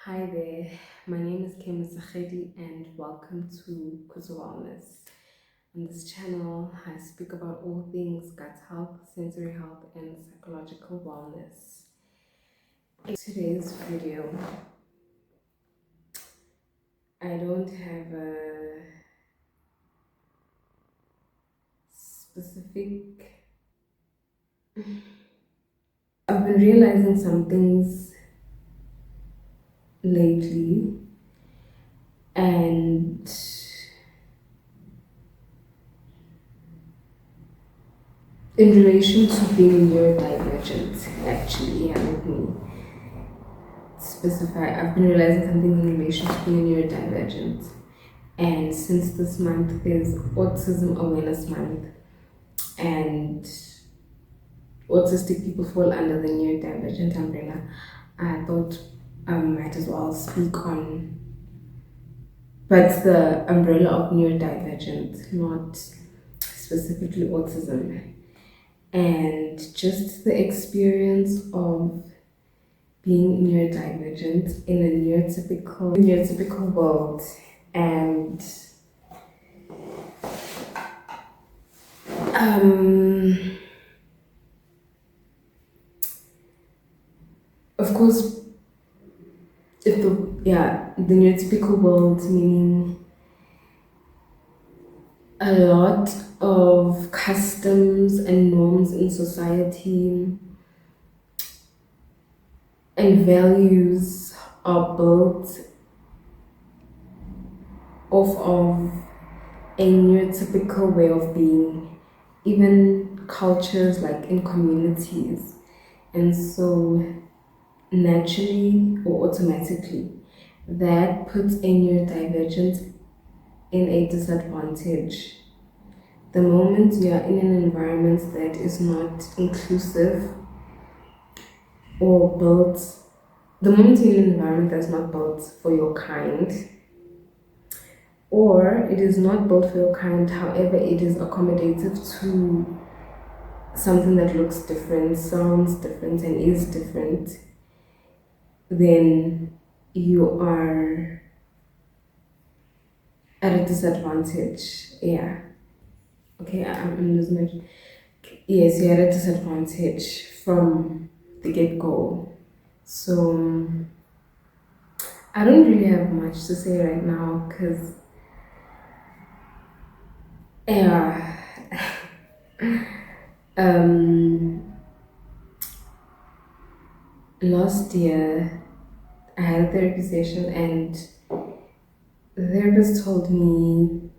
Hi there, my name is Kim Sachedi and welcome to Neuro'Wellness. On this channel, I speak about all things gut health, sensory health, and psychological wellness. In today's video, I don't have a specific. I've been realizing some things lately, and in relation to being neurodivergent, actually, yeah, let me specify. I've been realizing something in relation to being neurodivergent, and since this month is Autism Awareness Month, and autistic people fall under the neurodivergent umbrella, I thought I might as well speak on, but the umbrella of neurodivergent, not specifically autism, and just the experience of being neurodivergent in a neurotypical world. And of course, if the neurotypical world, meaning a lot of customs and norms in society and values are built off of a neurotypical way of being, even cultures like in communities. And so naturally or automatically, that puts a neurodivergent in a disadvantage. The moment you are in an environment that is not inclusive or built, the moment you're in an environment that's not built for your kind, or it is not built for your kind, however, it is accommodative to something that looks different, sounds different, and is different, then you are at a disadvantage. Yeah. Okay, I'm losing it. Yes, you're at a disadvantage from the get-go. So I don't really have much to say right now because yeah. Last year I had a therapy session and the therapist told me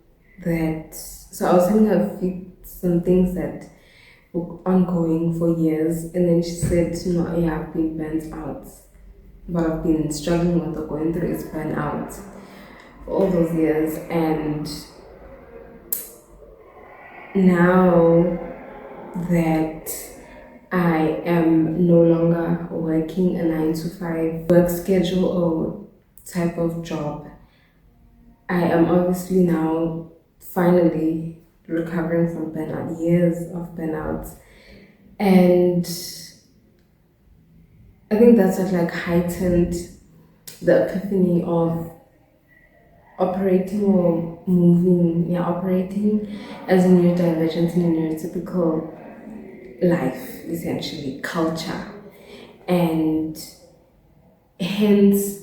that, so I was telling her some things that were ongoing for years, and then she said, yeah, I've been burnt out. What I've been struggling with or going through is burnout for all those years, and now that I am no longer working a 9 to 5 work schedule or type of job, I am obviously now finally recovering from burnout, years of burnout. And I think that's what like heightened the epiphany of operating as a neurodivergent in a neurotypical life, essentially, culture. And hence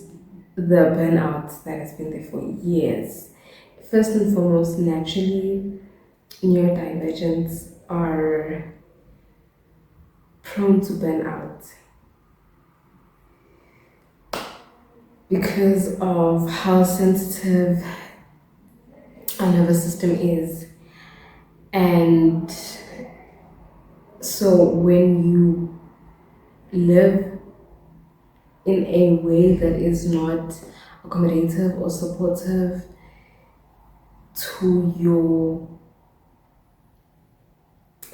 the burnout that has been there for years. First and foremost, naturally, neurodivergents are prone to burnout because of how sensitive our nervous system is. And so when you live in a way that is not accommodative or supportive to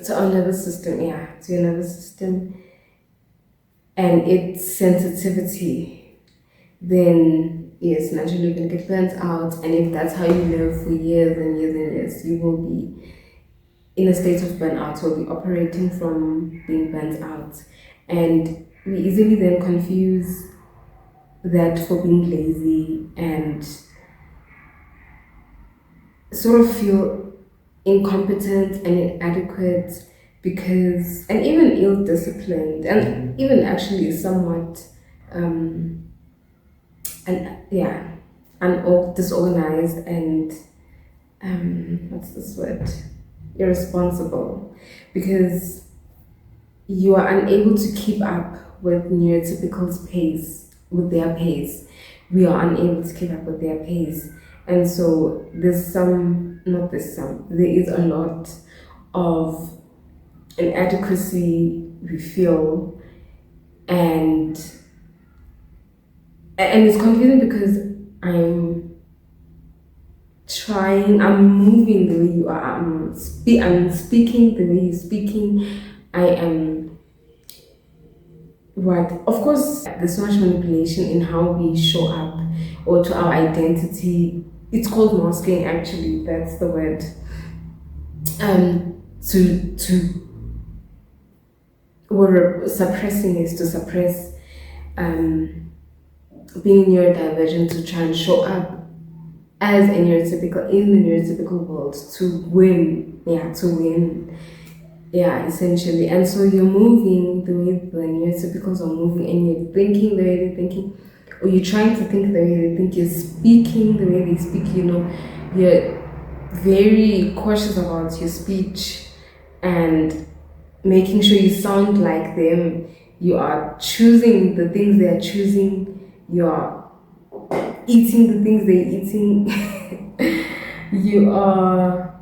our nervous system, to your nervous system and its sensitivity, then yes, naturally you're gonna get burnt out. And if that's how you live for years and years and years, you will be in a state of burnout, or be operating from being burnt out. And we easily then confuse that for being lazy and sort of feel incompetent and inadequate and even ill-disciplined and even actually somewhat and yeah disorganized and what's this word, irresponsible, because you are unable to keep up with neurotypical's pace, with their pace. We are unable to keep up with their pace. And so there is a lot of inadequacy we feel, and it's confusing because I'm moving the way you are, I'm speaking the way you're speaking, I am what, of course, there's so much manipulation in how we show up or to our identity. It's called masking, actually, that's the word. What suppressing is to suppress being neurodivergent, to try and show up as a neurotypical in the neurotypical world, to win, essentially. And so you're moving the way the neurotypicals are moving, and you're thinking the way they're thinking, or you're trying to think the way they think, you're speaking the way they speak, you're very cautious about your speech and making sure you sound like them. You are choosing the things they are choosing. You are eating the things they're eating. You're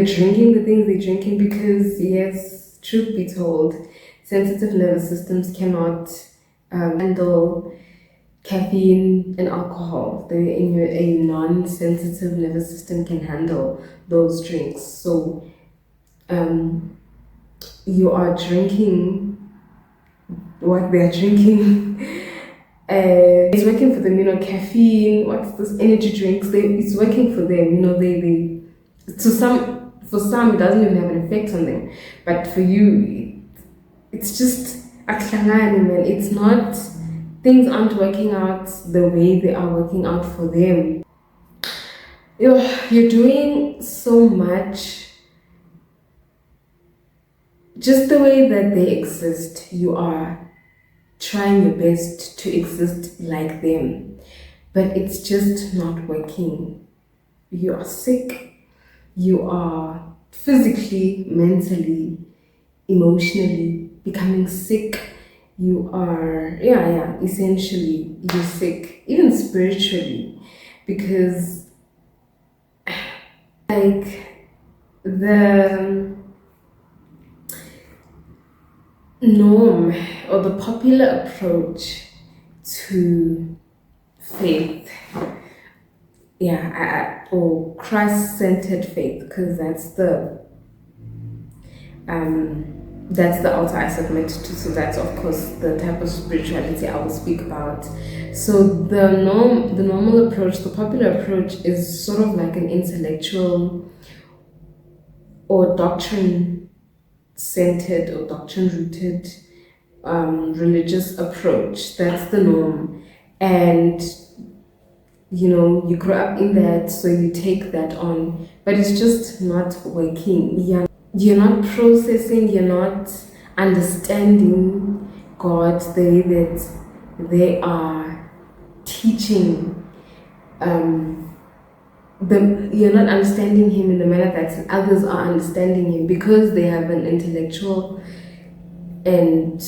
drinking the things they're drinking, because, yes, truth be told, sensitive nervous systems cannot handle caffeine and alcohol. A non-sensitive nervous system can handle those drinks. So you are drinking what they're drinking. It's working for them, caffeine, what's this, energy drinks, it's working for them, for some it doesn't even have an effect on them, but for you it's just it's not, things aren't working out the way they are working out for them. You're doing so much just the way that they exist. You are trying your best to exist like them, but it's just not working. You are sick. You are physically, mentally, emotionally becoming sick. You are, essentially, you're sick, even spiritually, because the norm or the popular approach to faith, or Christ-centered faith, because that's the altar I submit to. So that's, of course, the type of spirituality I will speak about. So the normal approach, the popular approach, is sort of like an intellectual or doctrine-centered or doctrine-rooted religious approach. That's the norm. And you grow up in that, so you take that on, but it's just not working. You're not processing, you're not understanding God the way that they are teaching. You're not understanding Him in the manner that others are understanding Him, because they have an intellectual and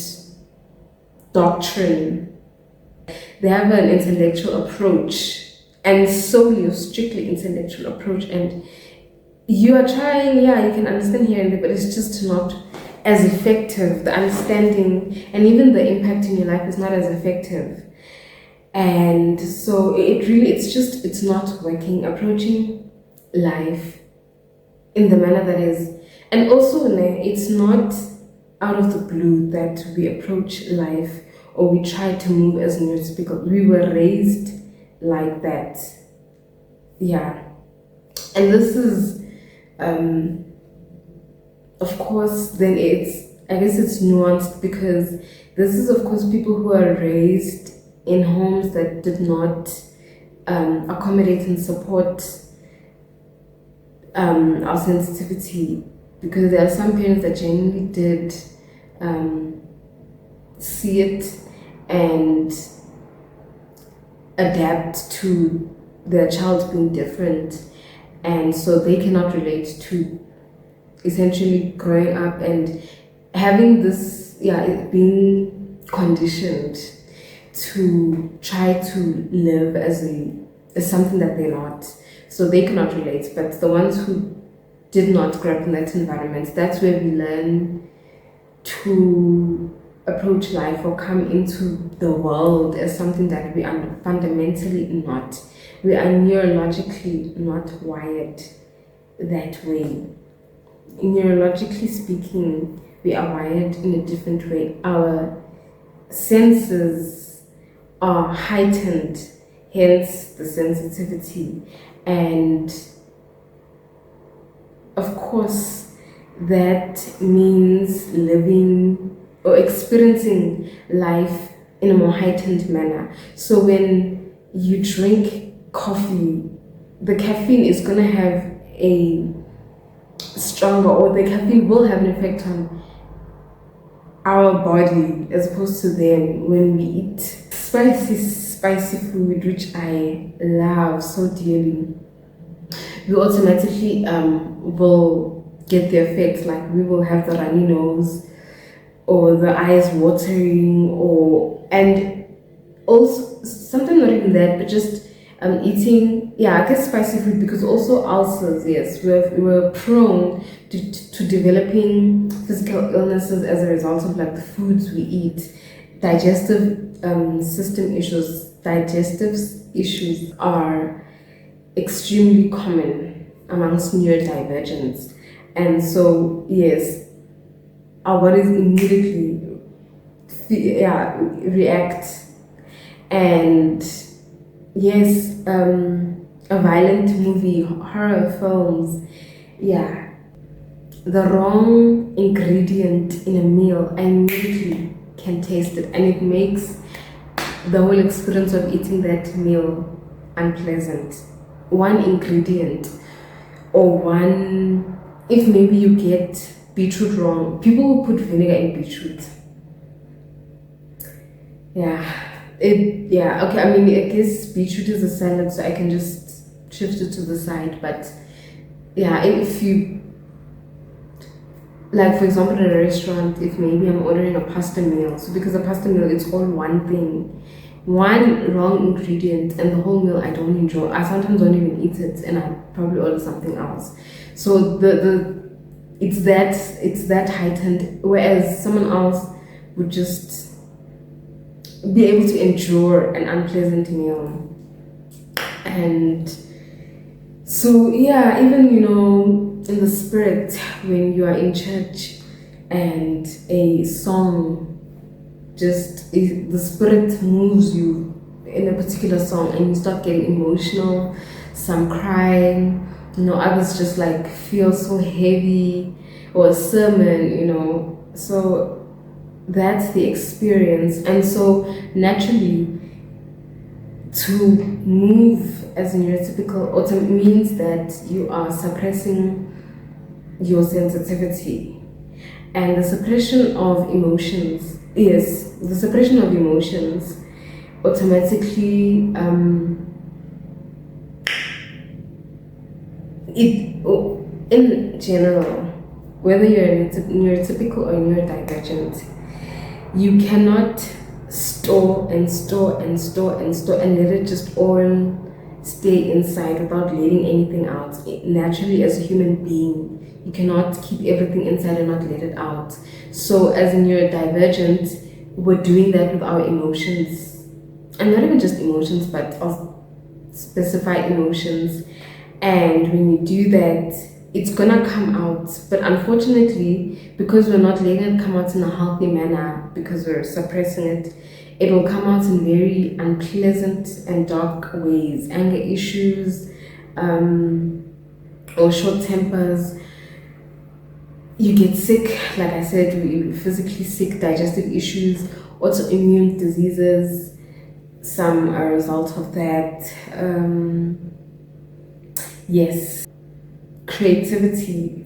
doctrine. They have an intellectual approach, and solely or strictly intellectual approach, and you are trying, you can understand here and there, but it's just not as effective. The understanding and even the impact in your life is not as effective. And so it's not working, approaching life in the manner that is. And also, it's not out of the blue that we approach life or we try to move as neurotypical. We were raised like that. And this is, of course, then I guess it's nuanced, because this is, of course, people who are raised in homes that did not accommodate and support our sensitivity, because there are some parents that genuinely did see it and adapt to their child being different, and so they cannot relate to essentially growing up and having this, being conditioned to try to live as something that they're not. So they cannot relate. But the ones who did not grow up in that environment, that's where we learn to approach life or come into the world as something that we are fundamentally not. We are neurologically not wired that way. Neurologically speaking, we are wired in a different way. Our senses are heightened, hence the sensitivity. And of course, that means living or experiencing life in a more heightened manner. So when you drink coffee, the caffeine is going to have a stronger, or the caffeine will have an effect on our body as opposed to them when we eat spicy food, which I love so dearly. We automatically will get the effects, like we will have the runny nose or the eyes watering, and also sometimes not even that, but just eating, I guess spicy food, because also ulcers, yes, we're prone to developing physical illnesses as a result of like the foods we eat. Digestive system issues, digestive issues are extremely common amongst neurodivergents. And so, yes, our bodies immediately react. And yes, a violent movie, horror films, the wrong ingredient in a meal, I immediately can taste it, and it makes the whole experience of eating that meal unpleasant. One ingredient, if maybe you get beetroot wrong, people will put vinegar in beetroot. Okay, I mean, I guess beetroot is a salad, so I can just shift it to the side. But if you, like for example at a restaurant, if maybe I'm ordering a pasta meal, so because a pasta meal, it's all one thing, one wrong ingredient, and the whole meal I don't enjoy. I sometimes don't even eat it, and I probably order something else. So it's that heightened, whereas someone else would just be able to endure an unpleasant meal. And so even in the spirit, when you are in church and a song, just the spirit moves you in a particular song and you start getting emotional, some crying, others just like feel so heavy, or a sermon, so that's the experience. And so naturally, to move as a neurotypical autism means that you are suppressing your sensitivity. And the suppression of emotions automatically in general, whether you're neurotypical or neurodivergent, you cannot store and let it just all stay inside without letting anything out. Naturally, as a human being, you cannot keep everything inside and not let it out. So as a neurodivergent, we're doing that with our emotions, and not even just emotions, but of specified emotions. And when you do that, it's gonna come out. But unfortunately, because we're not letting it come out in a healthy manner, because we're suppressing it, it will come out in very unpleasant and dark ways. Anger issues, or short tempers. You get sick, like I said, physically sick, digestive issues, autoimmune diseases, some a result of that. Yes, creativity,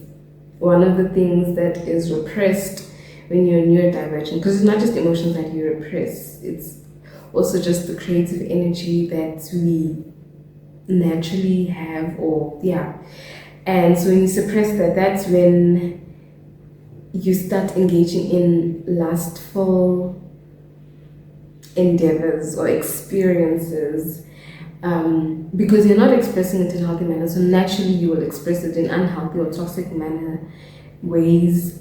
one of the things that is repressed when you're neurodivergent, because it's not just emotions that you repress, it's also just the creative energy that we naturally have, or yeah. And so when you suppress that, that's when you start engaging in lustful endeavors or experiences, because you're not expressing it in healthy manner. So naturally you will express it in unhealthy or toxic ways.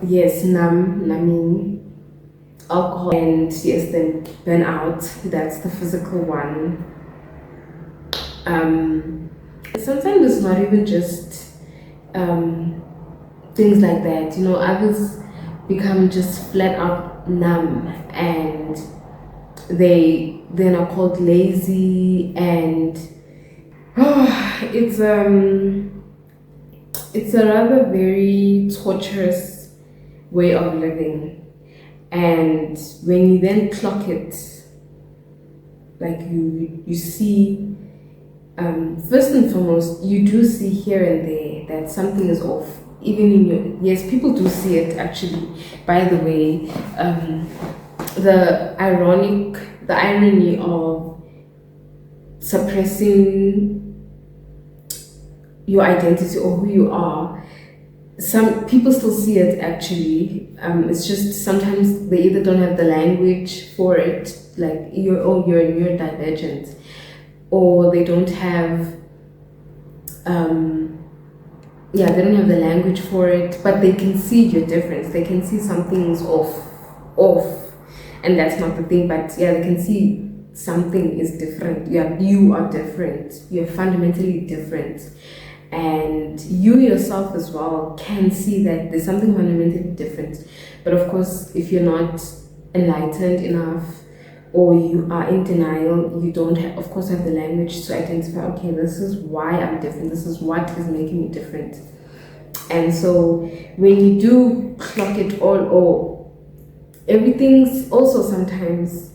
Yes, numbing, alcohol, and yes, then burnout. That's the physical one. Sometimes it's not even just things like that. Others become just flat out numb, and they then are called lazy, and it's a rather very torturous way of living. And when you then clock it, like you see, first and foremost, you do see here and there that something is off. Even in yes, people do see it actually. By the way, the irony of suppressing your identity or who you are, some people still see it actually. It's just sometimes they either don't have the language for it, like you're neurodivergent, or they don't have they don't have the language for it, but they can see your difference. They can see something's off, and that's not the thing. But yeah, they can see something is different. You are different. You're fundamentally different, and you yourself as well can see that there's something fundamentally different. But of course, if you're not enlightened enough, or you are in denial, you don't of course have the language to identify, okay, this is why I'm different, this is what is making me different. And so when you do clock it all, or everything's also sometimes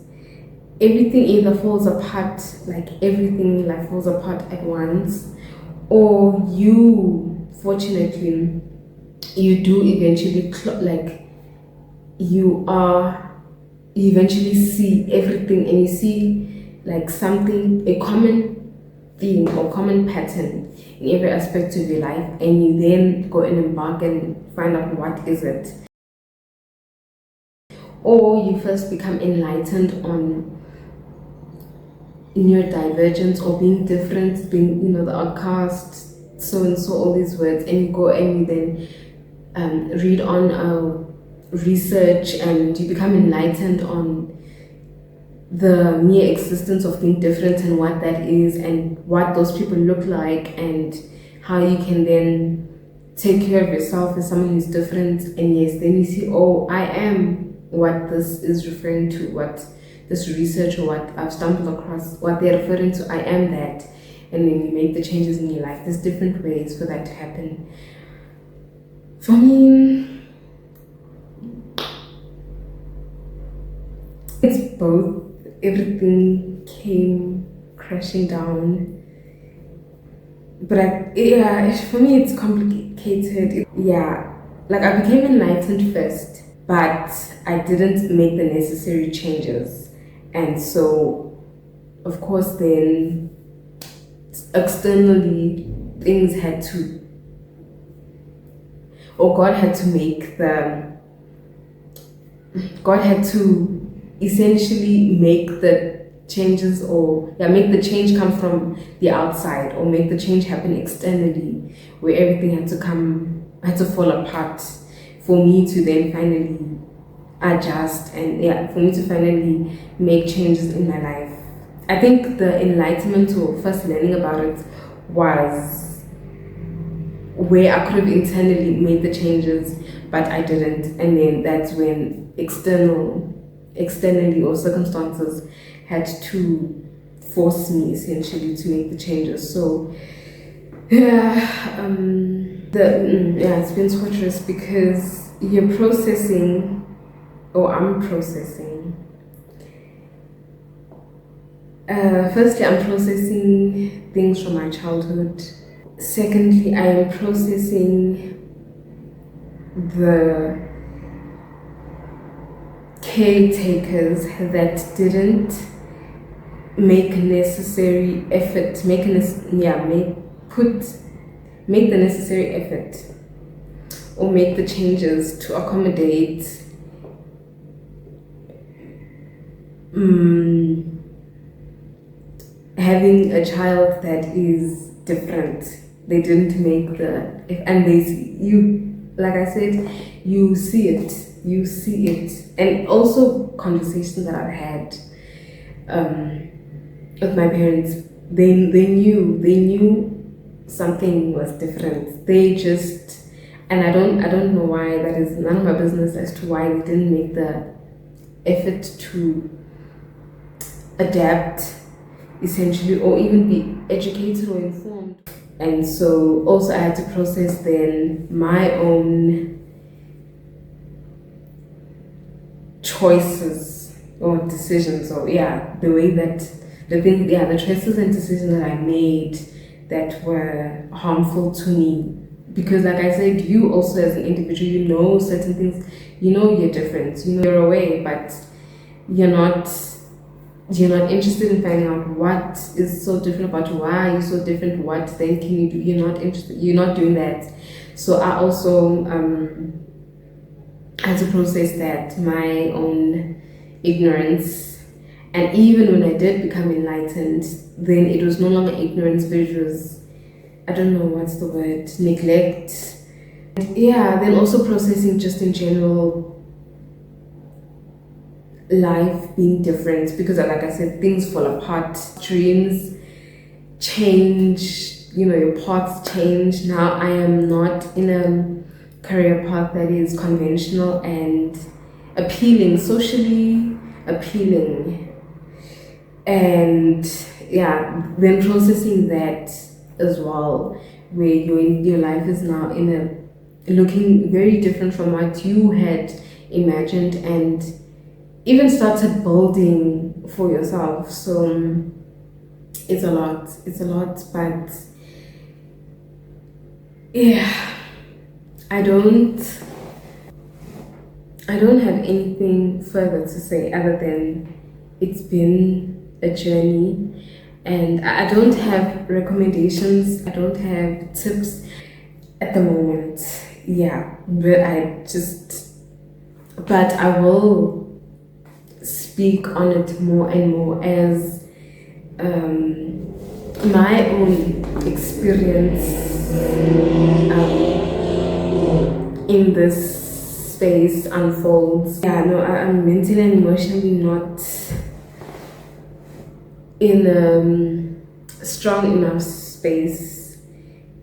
everything either falls apart, like everything like falls apart at once, or you fortunately you do eventually you eventually see everything, and you see like something, a common theme or common pattern in every aspect of your life, and you then go and embark and find out what is it. Or you first become enlightened on neurodivergence or being different, being the outcast, so and so, all these words, and you go and you then read on research, and you become enlightened on the mere existence of being different and what that is, and what those people look like, and how you can then take care of yourself as someone who's different. And yes, then you see, oh, I am what this is referring to, what this research or what I've stumbled across, what they're referring to, I am that. And then you make the changes in your life. There's different ways for that to happen. For me, it's both. Everything came crashing down, but for me it's complicated. Like I became enlightened first, but I didn't make the necessary changes, and so of course then externally things had to, or God had to essentially make the changes, or make the change come from the outside, or make the change happen externally, where everything had to fall apart for me to then finally adjust, and for me to finally make changes in my life. I think the enlightenment, or first learning about it, was where I could have internally made the changes, but I didn't. And then that's when externally or circumstances had to force me essentially to make the changes. So it's been torturous, because you're processing, or I'm processing, Firstly, I'm processing things from my childhood. Secondly, I am processing the caretakers that didn't make necessary effort, make the necessary effort or make the changes to accommodate having a child that is different. They didn't make and like I said, you see it, and also conversations that I've had with my parents. They knew something was different. They just, and I don't know why. That is none of my business as to why they didn't make the effort to adapt, essentially, or even be educated or informed. And so also I had to process then my own choices or decisions, or the choices and decisions that I made that were harmful to me. Because like I said, you also as an individual, you know certain things, you know you're different, you know you're away, but you're not interested in finding out what is so different about you, why are you so different, what then can you do. You're not interested, you're not doing that. So I also had to process that, my own ignorance. And even when I did become enlightened, then it was no longer ignorance, but it was, I don't know what's the word, neglect. Yeah, then also processing just in general life being different, because like I said, things fall apart, dreams change, your paths change. Now I am not in a career path that is conventional and socially appealing, and then processing that as well, where your life is now looking very different from what you had imagined and even started building for yourself. So it's a lot, but yeah, I don't have anything further to say other than it's been a journey, and I don't have recommendations, I don't have tips at the moment. But I will speak on it more and more as my own experience in this space unfolds. I'm mentally and emotionally not in a strong enough space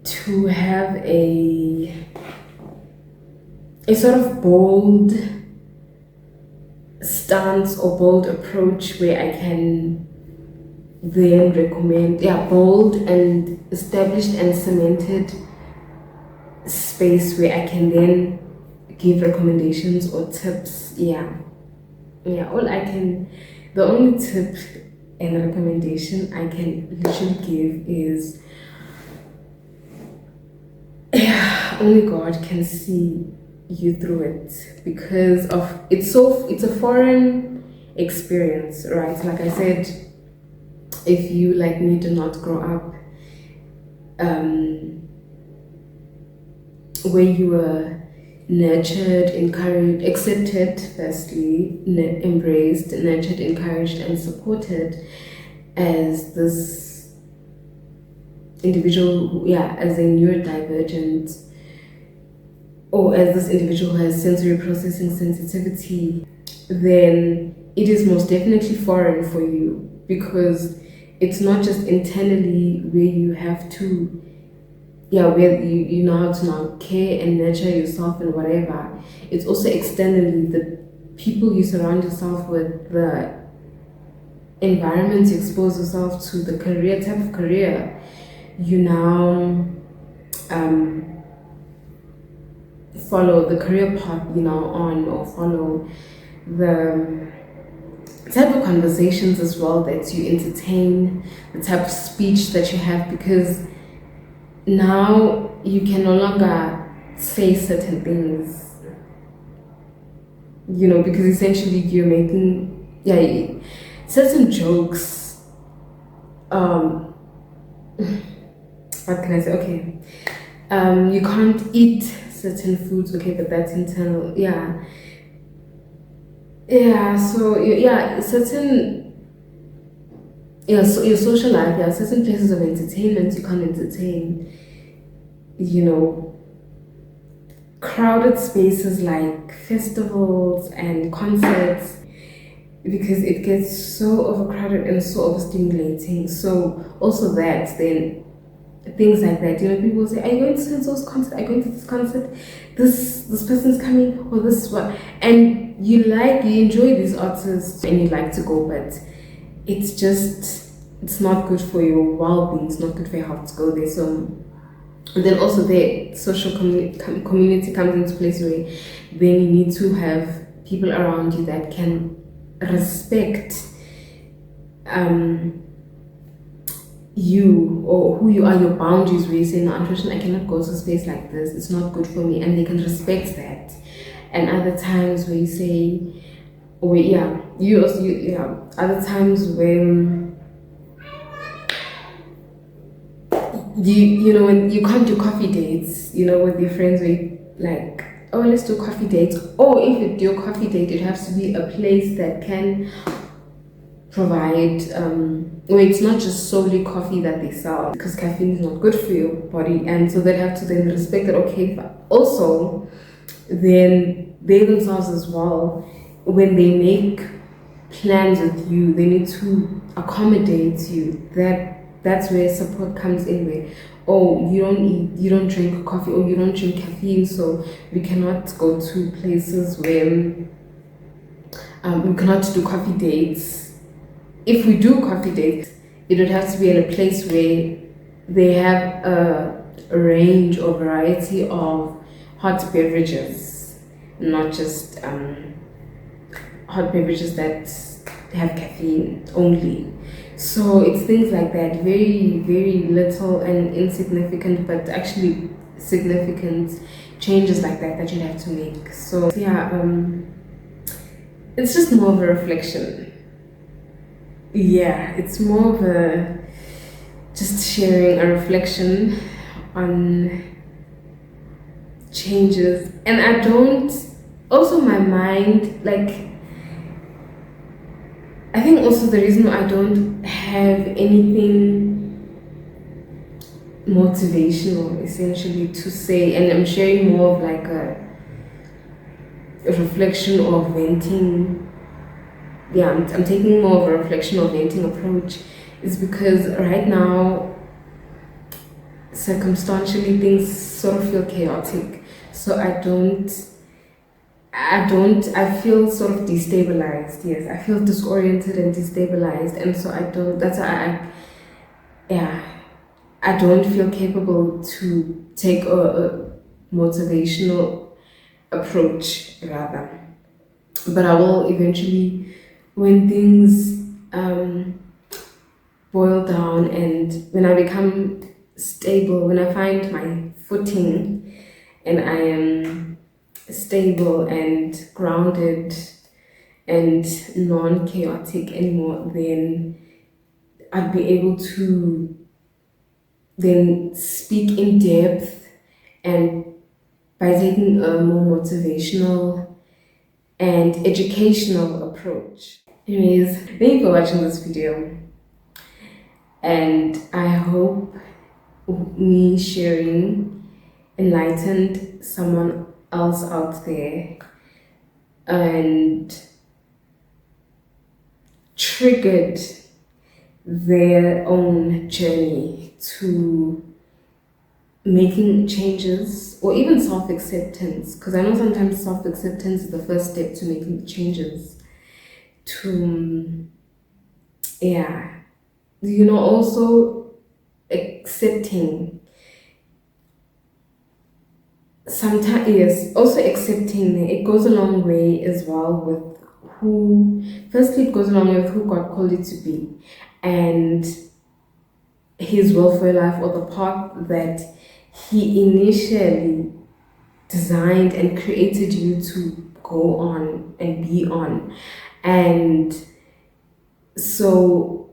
to have a sort of bold stance or bold approach where I can then recommend bold and established and cemented space where I can then give recommendations or tips. The only tip and recommendation I can literally give is only God can see you through it, because of it's a foreign experience, right? Like I said, if you like me do not grow up where you were nurtured, encouraged, accepted, firstly, embraced, nurtured, encouraged, and supported as this individual as a neurodivergent, or as this individual who has sensory processing sensitivity, then it is most definitely foreign for you, because it's not just internally where you have to where you know how to now care and nurture yourself and whatever. It's also externally, the people you surround yourself with, the environment you expose yourself to, the type of career you now follow, the career path on, or follow, the type of conversations as well that you entertain, the type of speech that you have, because now you can no longer say certain things, because essentially you're making, certain jokes. What can I say? Okay. You can't eat certain foods, okay, but that's internal. So certain, so your social life, certain places of entertainment you can't entertain, crowded spaces like festivals and concerts, because it gets so overcrowded and so overstimulating. So also that, then things like that, people will say, are you going to so-and-so's concert? Are you going to this concert? This person's coming, or this one. And you enjoy these artists and you like to go, but it's not good for your well-being, it's not good for your health to go there. So, and then also the social community comes into place, where then you need to have people around you that can respect you, or who you are, your boundaries, where you say, no, unfortunately I cannot go to a space like this, it's not good for me, and they can respect that. And other times where you say, other times when when you can't do coffee dates, with your friends, where you like, oh, let's do coffee dates. Or if you do a coffee date, it has to be a place that can provide, where it's not just solely coffee that they sell, because caffeine is not good for your body. And so they have to then respect that, okay, also then they themselves as well, when they make plans with you, they need to accommodate you. That's where support comes in, where, oh, you don't drink coffee, or you don't drink caffeine, so we cannot go to places where we cannot do coffee dates. If we do coffee dates, it would have to be in a place where they have a range or variety of hot beverages, not just hot beverages that have caffeine only. So it's things like that, very, very little and insignificant, but actually significant changes like that you'd have to make. So it's just more of a reflection. It's more of a just sharing a reflection on changes. And I don't, also my mind, I think also the reason I don't have anything motivational essentially to say, and I'm sharing more of like a reflection or venting. I'm taking more of a reflection or venting approach, is because right now, circumstantially, things sort of feel chaotic. So I feel sort of destabilized. Yes, I feel disoriented and destabilized. And so that's why I don't feel capable to take a motivational approach, rather. But I will eventually, when things boil down, and when I become stable, when I find my footing and I am stable and grounded and non-chaotic anymore, then I'd be able to then speak in depth, and by taking a more motivational and educational approach. Anyways, thank you for watching this video, and I hope me sharing enlightened someone else out there and triggered their own journey to making changes, or even self-acceptance, because I know sometimes self-acceptance is the first step to making changes, to also accepting, sometimes, yes, also accepting, it goes a long way as well with firstly, it goes along with who God called you to be and His will for your life, or the path that He initially designed and created you to go on and be on. And so,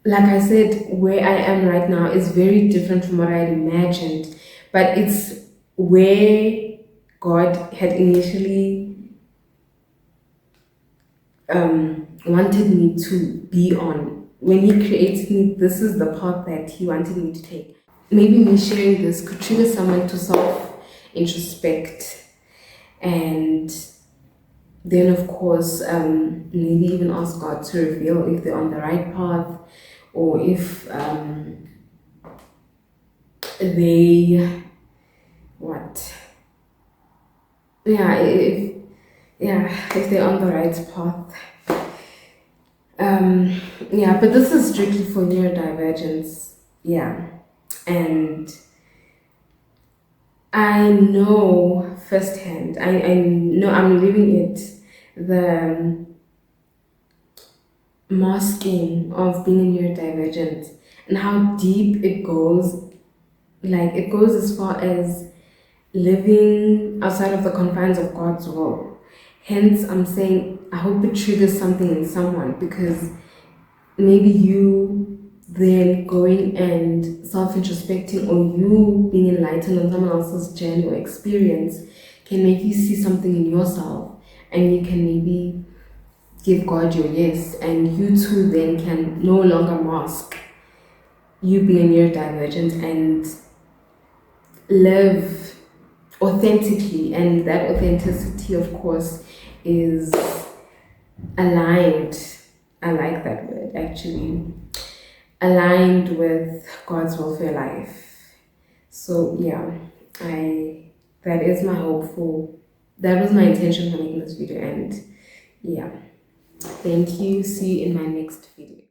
like I said, where I am right now is very different from what I had imagined, but it's where God had initially wanted me to be on. When He created me, this is the path that He wanted me to take. Maybe me sharing this could trigger someone to self introspect, and then, of course, maybe even ask God to reveal if they're on the right path, or if they what yeah if they're on the right path. Yeah, but this is strictly for neurodivergence. Yeah, and I know firsthand, I know I'm living it, the masking of being a neurodivergent and how deep it goes. Like, it goes as far as living outside of the confines of God's will. Hence, I'm saying I hope it triggers something in someone, because maybe you then going and self-introspecting, or you being enlightened on someone else's journey or experience, can make you see something in yourself, and you can maybe give God your yes, and you too then can no longer mask you being neurodivergent and live authentically. And that authenticity, of course, is aligned. I like that word, actually. Aligned with God's will for your life. So yeah, that is my hope for, that was my intention for making this video. And yeah, thank you. See you in my next video.